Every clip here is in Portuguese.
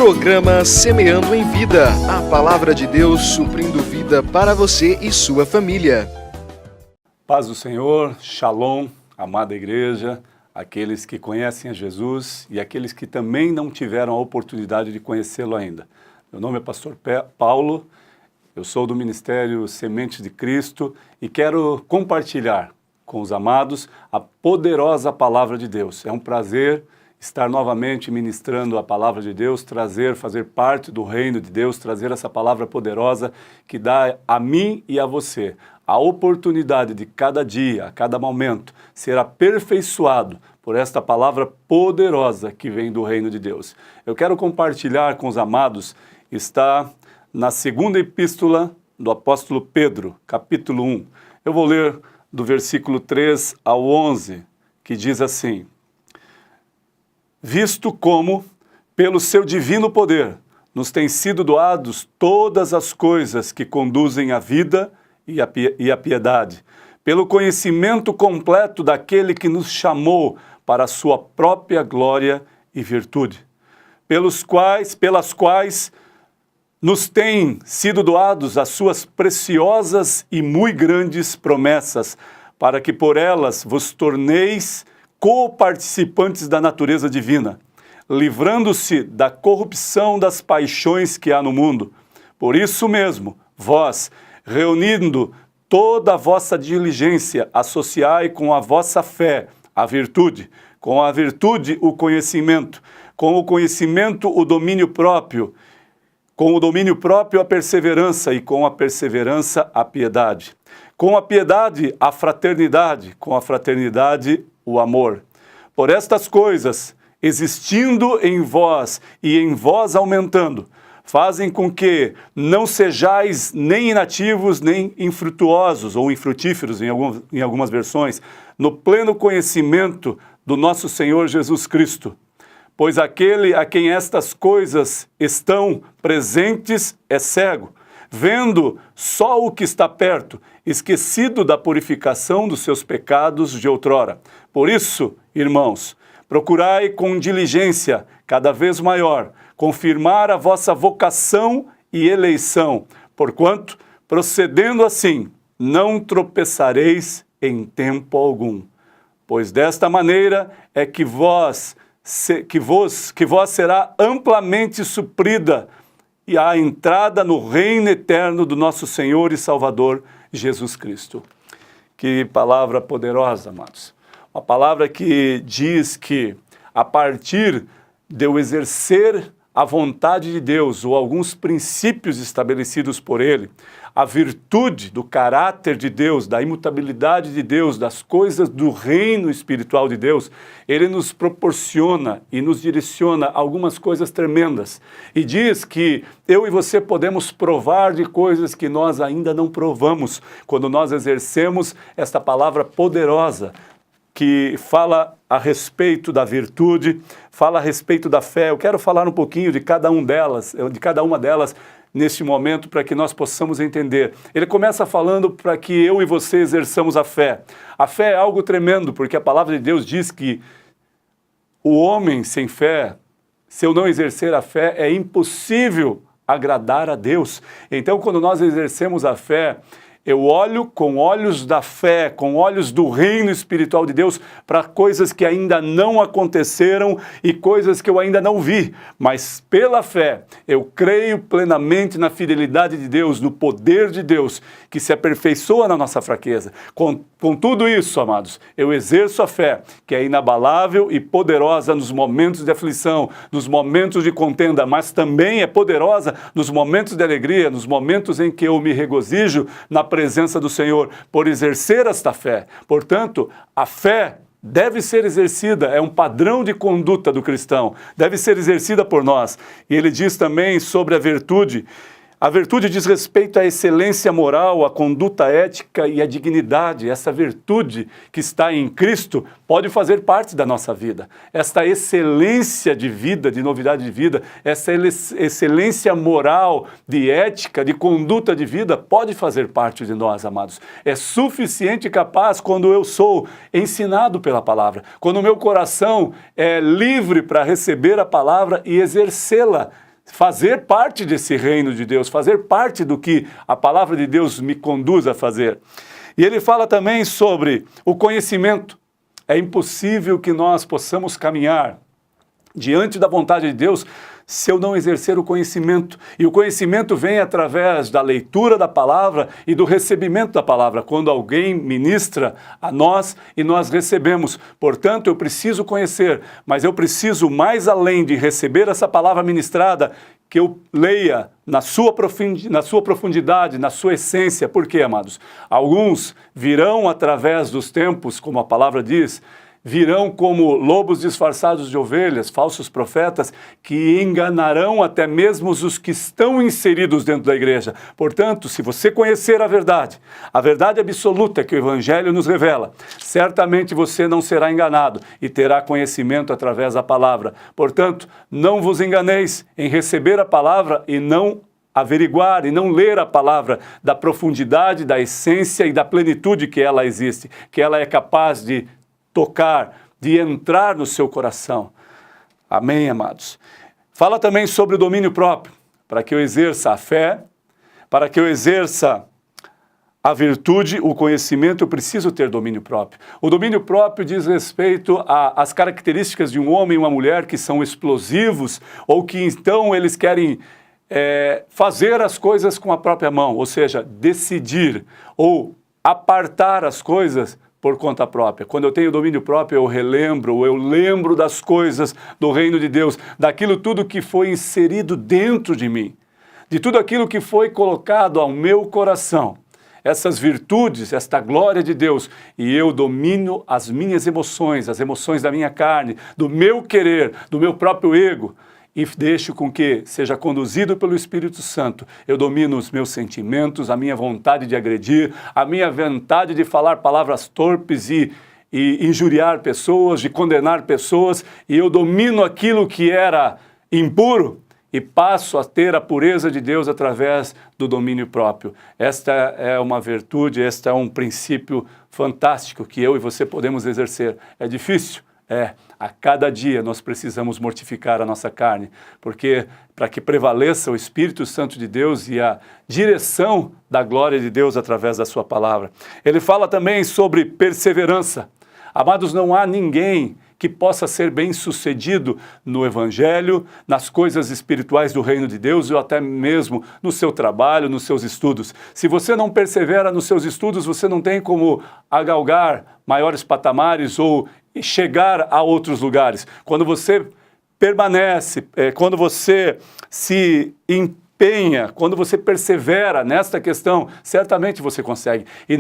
Programa Semeando em Vida, a palavra de Deus suprindo vida para você e sua família. Paz do Senhor, Shalom, amada igreja, aqueles que conhecem a Jesus e aqueles que também não tiveram a oportunidade de conhecê-lo ainda. Meu nome é Pastor Paulo, eu sou do Ministério Sementes de Cristo e quero compartilhar com os amados a poderosa palavra de Deus. É um prazer estar novamente ministrando a palavra de Deus, fazer parte do reino de Deus, trazer essa palavra poderosa que dá a mim e a você a oportunidade de cada dia, a cada momento, ser aperfeiçoado por esta palavra poderosa que vem do reino de Deus. Eu quero compartilhar com os amados, está na segunda epístola do apóstolo Pedro, capítulo 1. Eu vou ler do versículo 3 ao 11, que diz assim: visto como, pelo seu divino poder, nos têm sido doados todas as coisas que conduzem à vida e à piedade, pelo conhecimento completo daquele que nos chamou para a sua própria glória e virtude, pelas quais nos têm sido doados as suas preciosas e muito grandes promessas, para que por elas vos torneis co-participantes da natureza divina, livrando-se da corrupção das paixões que há no mundo. Por isso mesmo, vós, reunindo toda a vossa diligência, associai com a vossa fé a virtude, com a virtude o conhecimento, com o conhecimento o domínio próprio, com o domínio próprio a perseverança e com a perseverança a piedade, com a piedade a fraternidade, com a fraternidade o amor. Por estas coisas, existindo em vós e em vós aumentando, fazem com que não sejais nem inativos, nem infrutuosos, ou infrutíferos em algumas versões, no pleno conhecimento do nosso Senhor Jesus Cristo. Pois aquele a quem estas coisas estão presentes é cego, vendo só o que está perto, esquecido da purificação dos seus pecados de outrora. Por isso, irmãos, procurai com diligência, cada vez maior, confirmar a vossa vocação e eleição, porquanto, procedendo assim, não tropeçareis em tempo algum. Pois desta maneira é que vós será amplamente suprida e a entrada no reino eterno do nosso Senhor e Salvador Jesus Cristo. Que palavra poderosa, amados. Uma palavra que diz que a partir de eu exercer a vontade de Deus ou alguns princípios estabelecidos por Ele, a virtude do caráter de Deus, da imutabilidade de Deus, das coisas do reino espiritual de Deus, Ele nos proporciona e nos direciona algumas coisas tremendas. E diz que eu e você podemos provar de coisas que nós ainda não provamos, quando nós exercemos esta palavra poderosa, que fala a respeito da virtude, fala a respeito da fé. Eu quero falar um pouquinho de cada uma delas neste momento, para que nós possamos entender. Ele começa falando para que eu e você exerçamos a fé. A fé é algo tremendo, porque a palavra de Deus diz que o homem sem fé, se eu não exercer a fé, é impossível agradar a Deus. Então, quando nós exercemos a fé, eu olho com olhos da fé, com olhos do reino espiritual de Deus, para coisas que ainda não aconteceram e coisas que eu ainda não vi. Mas pela fé, eu creio plenamente na fidelidade de Deus, no poder de Deus, que se aperfeiçoa na nossa fraqueza. Com tudo isso, amados, eu exerço a fé, que é inabalável e poderosa nos momentos de aflição, nos momentos de contenda, mas também é poderosa nos momentos de alegria, nos momentos em que eu me regozijo na presença do Senhor, por exercer esta fé. Portanto, a fé deve ser exercida, é um padrão de conduta do cristão, deve ser exercida por nós. E ele diz também sobre a virtude. A virtude diz respeito à excelência moral, à conduta ética e à dignidade. Essa virtude que está em Cristo pode fazer parte da nossa vida. Esta excelência de vida, de novidade de vida, essa excelência moral, de ética, de conduta de vida, pode fazer parte de nós, amados. É suficiente e capaz quando eu sou ensinado pela palavra, quando o meu coração é livre para receber a palavra e exercê-la, fazer parte desse reino de Deus, fazer parte do que a palavra de Deus me conduz a fazer. E ele fala também sobre o conhecimento. É impossível que nós possamos caminhar diante da vontade de Deus se eu não exercer o conhecimento. E o conhecimento vem através da leitura da palavra e do recebimento da palavra, quando alguém ministra a nós e nós recebemos. Portanto, eu preciso conhecer, mas eu preciso, mais além de receber essa palavra ministrada, que eu leia na sua profundidade, na sua essência. Por quê, amados? Alguns virão através dos tempos, como a palavra diz, virão como lobos disfarçados de ovelhas, falsos profetas, que enganarão até mesmo os que estão inseridos dentro da igreja. Portanto, se você conhecer a verdade absoluta que o Evangelho nos revela, certamente você não será enganado e terá conhecimento através da palavra. Portanto, não vos enganeis em receber a palavra e não averiguar e não ler a palavra da profundidade, da essência e da plenitude que ela existe, que ela é capaz de tocar, de entrar no seu coração. Amém, amados? Fala também sobre o domínio próprio, para que eu exerça a fé, para que eu exerça a virtude, o conhecimento, eu preciso ter domínio próprio. O domínio próprio diz respeito às características de um homem e uma mulher que são explosivos, ou que então eles querem fazer as coisas com a própria mão, ou seja, decidir ou apartar as coisas por conta própria. Quando eu tenho domínio próprio, eu lembro das coisas do reino de Deus, daquilo tudo que foi inserido dentro de mim, de tudo aquilo que foi colocado ao meu coração, essas virtudes, esta glória de Deus, e eu domino as minhas emoções, as emoções da minha carne, do meu querer, do meu próprio ego, e deixo com que seja conduzido pelo Espírito Santo. Eu domino os meus sentimentos, a minha vontade de agredir, a minha vontade de falar palavras torpes e injuriar pessoas, de condenar pessoas, e eu domino aquilo que era impuro e passo a ter a pureza de Deus através do domínio próprio. Esta é uma virtude, este é um princípio fantástico que eu e você podemos exercer. É difícil? A cada dia nós precisamos mortificar a nossa carne, porque para que prevaleça o Espírito Santo de Deus e a direção da glória de Deus através da sua palavra. Ele fala também sobre perseverança. Amados, não há ninguém que possa ser bem-sucedido no Evangelho, nas coisas espirituais do reino de Deus, ou até mesmo no seu trabalho, nos seus estudos. Se você não persevera nos seus estudos, você não tem como agalgar maiores patamares ou chegar a outros lugares. Quando você permanece, quando você se empenha, quando você persevera nesta questão, certamente você consegue. E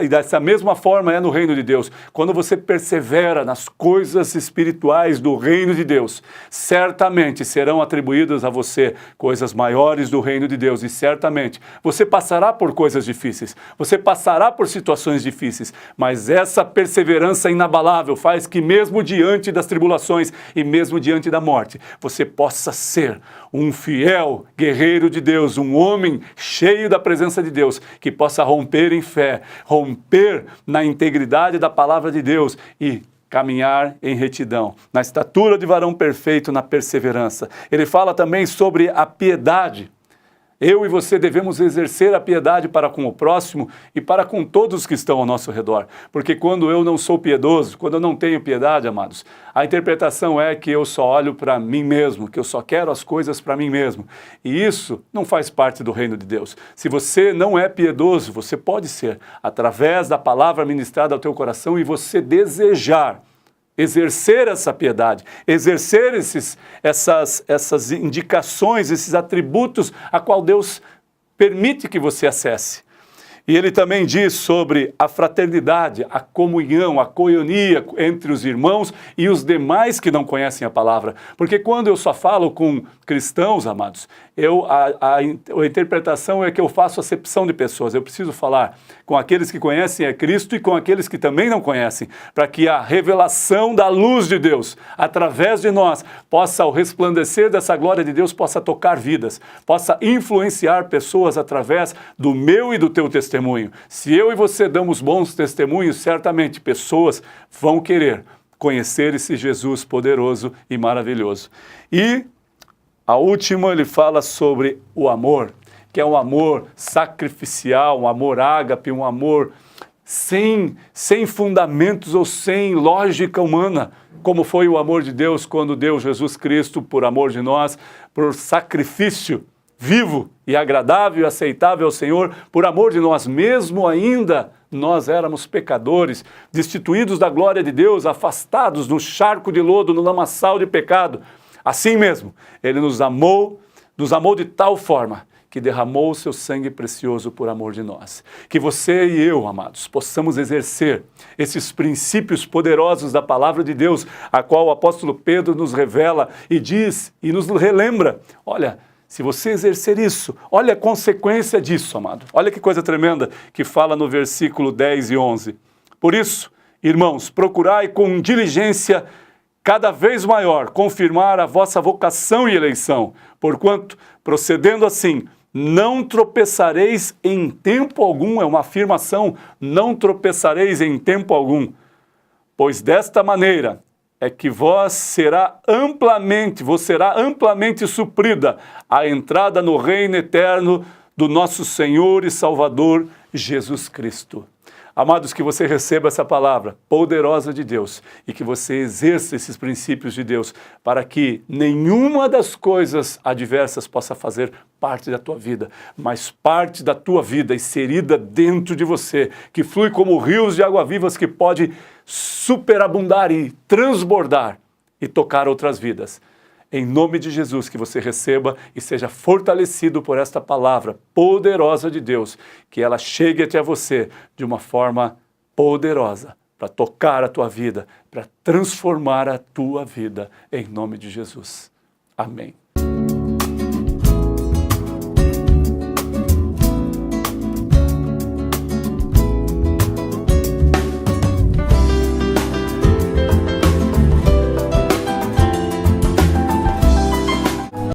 dessa mesma forma é no reino de Deus. Quando você persevera nas coisas espirituais do reino de Deus, certamente serão atribuídas a você coisas maiores do reino de Deus. E certamente você passará por coisas difíceis, você passará por situações difíceis, mas essa perseverança inabalável faz que mesmo diante das tribulações e mesmo diante da morte, você possa ser um fiel guerreiro de Deus, um homem cheio da presença de Deus, que possa romper em fé, romper na integridade da palavra de Deus e caminhar em retidão, na estatura de varão perfeito, na perseverança. Ele fala também sobre a piedade. Eu e você devemos exercer a piedade para com o próximo e para com todos que estão ao nosso redor. Porque quando eu não sou piedoso, quando eu não tenho piedade, amados, a interpretação é que eu só olho para mim mesmo, que eu só quero as coisas para mim mesmo. E isso não faz parte do reino de Deus. Se você não é piedoso, você pode ser, através da palavra ministrada ao teu coração, e você desejar exercer essa piedade, exercer essas indicações, esses atributos a qual Deus permite que você acesse. E ele também diz sobre a fraternidade, a comunhão, a coinonia entre os irmãos e os demais que não conhecem a palavra. Porque quando eu só falo com cristãos, amados, a interpretação é que eu faço acepção de pessoas. Eu preciso falar com aqueles que conhecem a Cristo e com aqueles que também não conhecem, para que a revelação da luz de Deus, através de nós, possa, ao resplandecer dessa glória de Deus, possa tocar vidas, possa influenciar pessoas através do meu e do teu testemunho. Se eu e você damos bons testemunhos, certamente pessoas vão querer conhecer esse Jesus poderoso e maravilhoso. E A última, ele fala sobre o amor, que é um amor sacrificial, um amor ágape, um amor sem fundamentos ou sem lógica humana, como foi o amor de Deus quando deu Jesus Cristo por amor de nós, por sacrifício vivo e agradável e aceitável ao Senhor, por amor de nós, mesmo ainda nós éramos pecadores, destituídos da glória de Deus, afastados no charco de lodo, no lamaçal de pecado. Assim mesmo, Ele nos amou de tal forma que derramou o seu sangue precioso por amor de nós. Que você e eu, amados, possamos exercer esses princípios poderosos da palavra de Deus, a qual o apóstolo Pedro nos revela e diz e nos relembra. Olha, se você exercer isso, olha a consequência disso, amado. Olha que coisa tremenda que fala no versículo 10 e 11. Por isso, irmãos, procurai com diligência cada vez maior confirmar a vossa vocação e eleição, porquanto, procedendo assim, não tropeçareis em tempo algum, é uma afirmação, não tropeçareis em tempo algum, pois desta maneira é que vos será amplamente suprida a entrada no reino eterno do nosso Senhor e Salvador Jesus Cristo. Amados, que você receba essa palavra poderosa de Deus e que você exerça esses princípios de Deus para que nenhuma das coisas adversas possa fazer parte da tua vida, mas parte da tua vida inserida dentro de você, que flui como rios de água vivas que pode superabundar e transbordar e tocar outras vidas. Em nome de Jesus, que você receba e seja fortalecido por esta palavra poderosa de Deus, que ela chegue até você de uma forma poderosa, para tocar a tua vida, para transformar a tua vida, em nome de Jesus. Amém.